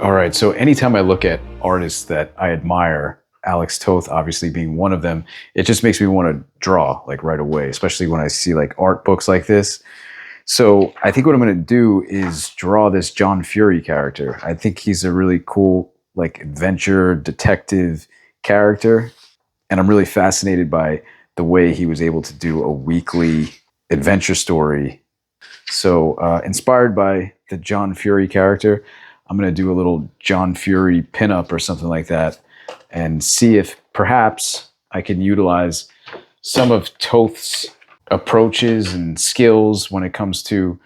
All right, so anytime I look at artists that I admire, Alex Toth obviously being one of them, it just makes me want to draw like right away, especially when I see like art books like this. So I think what I'm going to do is draw this John Fury character. I think he's a really cool like adventure detective character, and I'm really fascinated by the way he was able to do a weekly adventure story. So inspired by the John Fury character, I'm going to do a little John Fury pinup or something like that and see if perhaps I can utilize some of Toth's approaches and skills when it comes to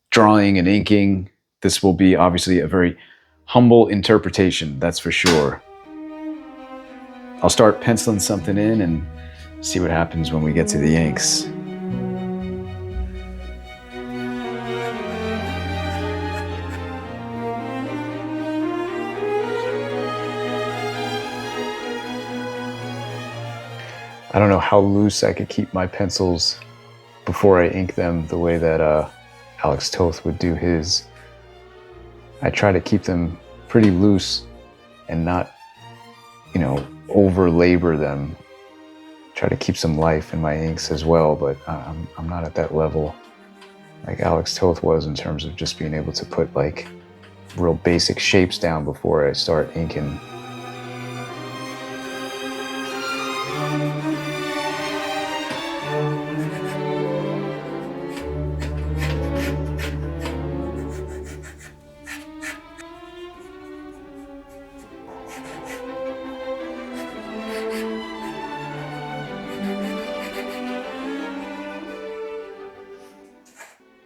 drawing and inking. This will be obviously a very humble interpretation, that's for sure. I'll start penciling something in and see what happens when we get to the inks. I don't know how loose I could keep my pencils before I ink them the way that Alex Toth would do his. I try to keep them pretty loose and not, over labor them. Try to keep some life in my inks as well, but I'm not at that level like Alex Toth was in terms of just being able to put like real basic shapes down before I start inking.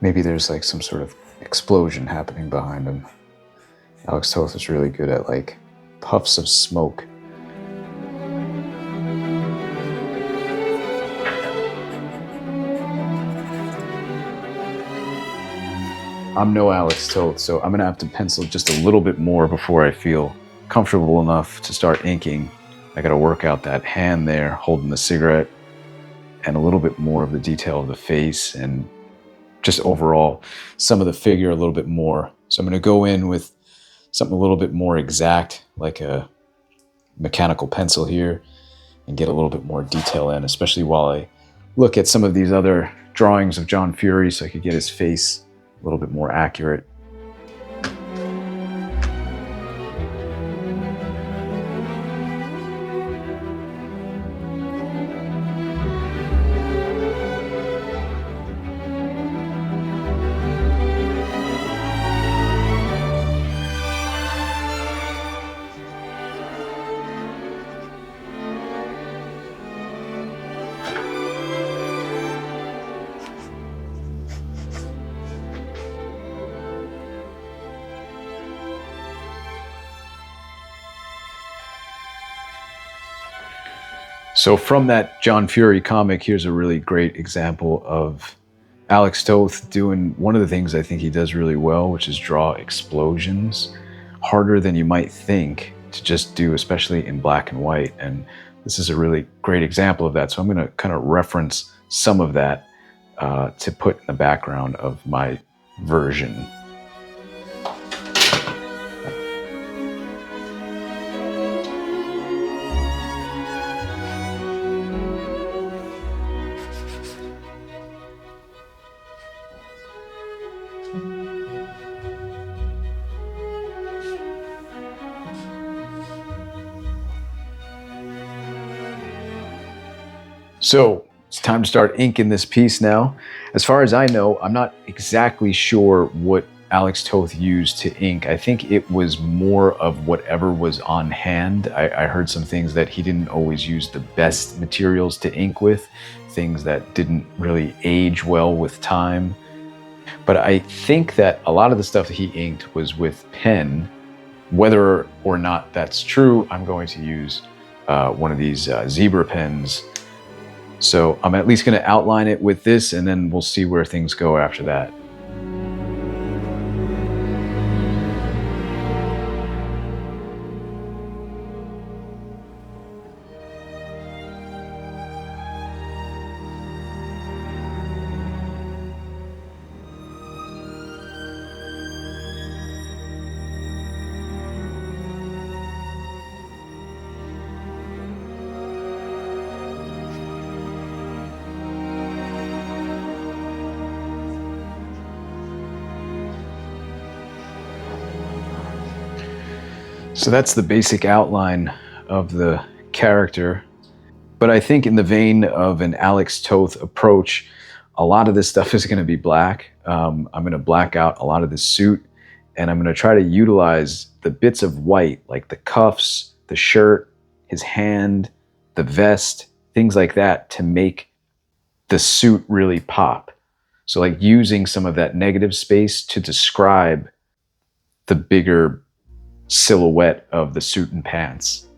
Maybe there's like some sort of explosion happening behind him. Alex Toth is really good at like puffs of smoke. I'm no Alex Toth, so I'm gonna have to pencil just a little bit more before I feel comfortable enough to start inking. I gotta work out that hand there holding the cigarette and a little bit more of the detail of the face and just overall some of the figure a little bit more. So I'm going to go in with something a little bit more exact, like a mechanical pencil here, and get a little bit more detail in, especially while I look at some of these other drawings of John Fury so I could get his face a little bit more accurate. So from that John Fury comic, here's a really great example of Alex Toth doing one of the things I think he does really well, which is draw explosions. Harder than you might think to just do, especially in black and white. And this is a really great example of that. So I'm going to kind of reference some of that to put in the background of my version. So it's time to start inking this piece now. As far as I know, I'm not exactly sure what Alex Toth used to ink. I think it was more of whatever was on hand. I heard some things that he didn't always use the best materials to ink with, things that didn't really age well with time. But I think that a lot of the stuff that he inked was with pen. Whether or not that's true, I'm going to use one of these zebra pens. So I'm at least going to outline it with this, and then we'll see where things go after that. So that's the basic outline of the character. But I think in the vein of an Alex Toth approach, a lot of this stuff is going to be black. I'm going to black out a lot of the suit, and I'm going to try to utilize the bits of white, like the cuffs, the shirt, his hand, the vest, things like that, to make the suit really pop. So like using some of that negative space to describe the bigger silhouette of the suit and pants.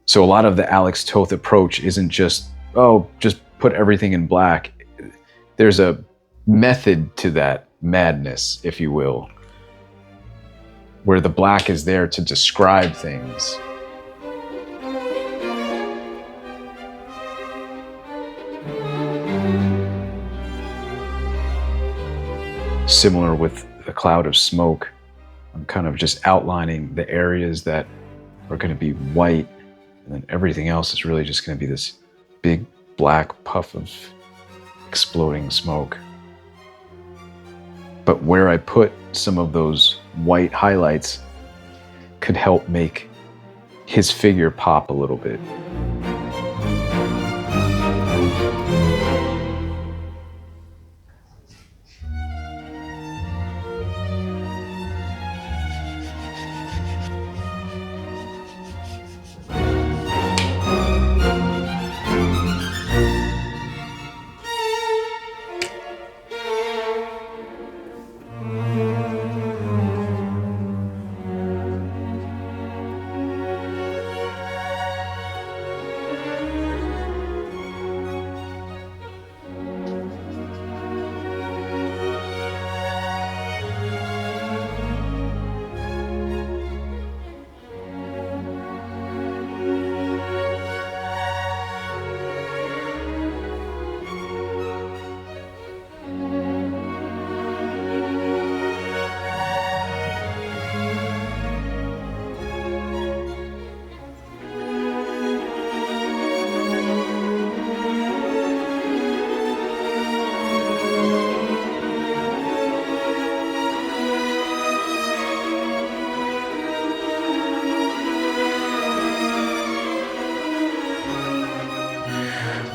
So a lot of the Alex Toth approach isn't just, oh, just put everything in black. There's a method to that madness, if you will, where the black is there to describe things. Similar with the cloud of smoke, I'm kind of just outlining the areas that are going to be white, and then everything else is really just going to be this big black puff of exploding smoke. But where I put some of those white highlights could help make his figure pop a little bit.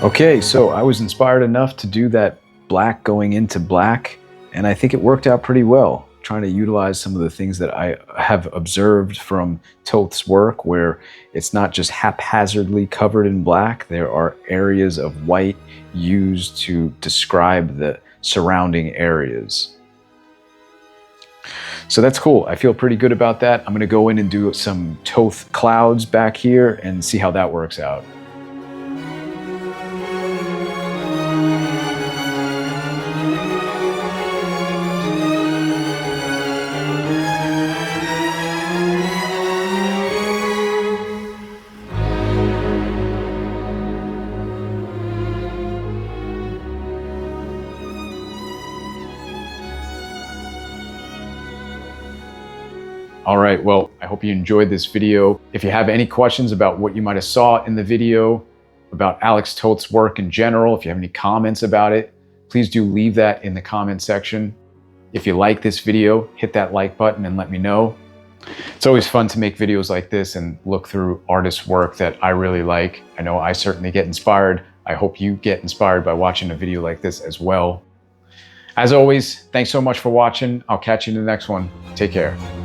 Okay, so I was inspired enough to do that black going into black, and I think it worked out pretty well, trying to utilize some of the things that I have observed from Toth's work, where it's not just haphazardly covered in black. There are areas of white used to describe the surrounding areas. So that's cool. I feel pretty good about that. I'm going to go in and do some Toth clouds back here and see how that works out. All right, well, I hope you enjoyed this video. If you have any questions about what you might have saw in the video, about Alex Toth's work in general, if you have any comments about it, please do leave that in the comment section. If you like this video, hit that like button and let me know. It's always fun to make videos like this and look through artists' work that I really like. I know I certainly get inspired. I hope you get inspired by watching a video like this as well. As always, thanks so much for watching. I'll catch you in the next one. Take care.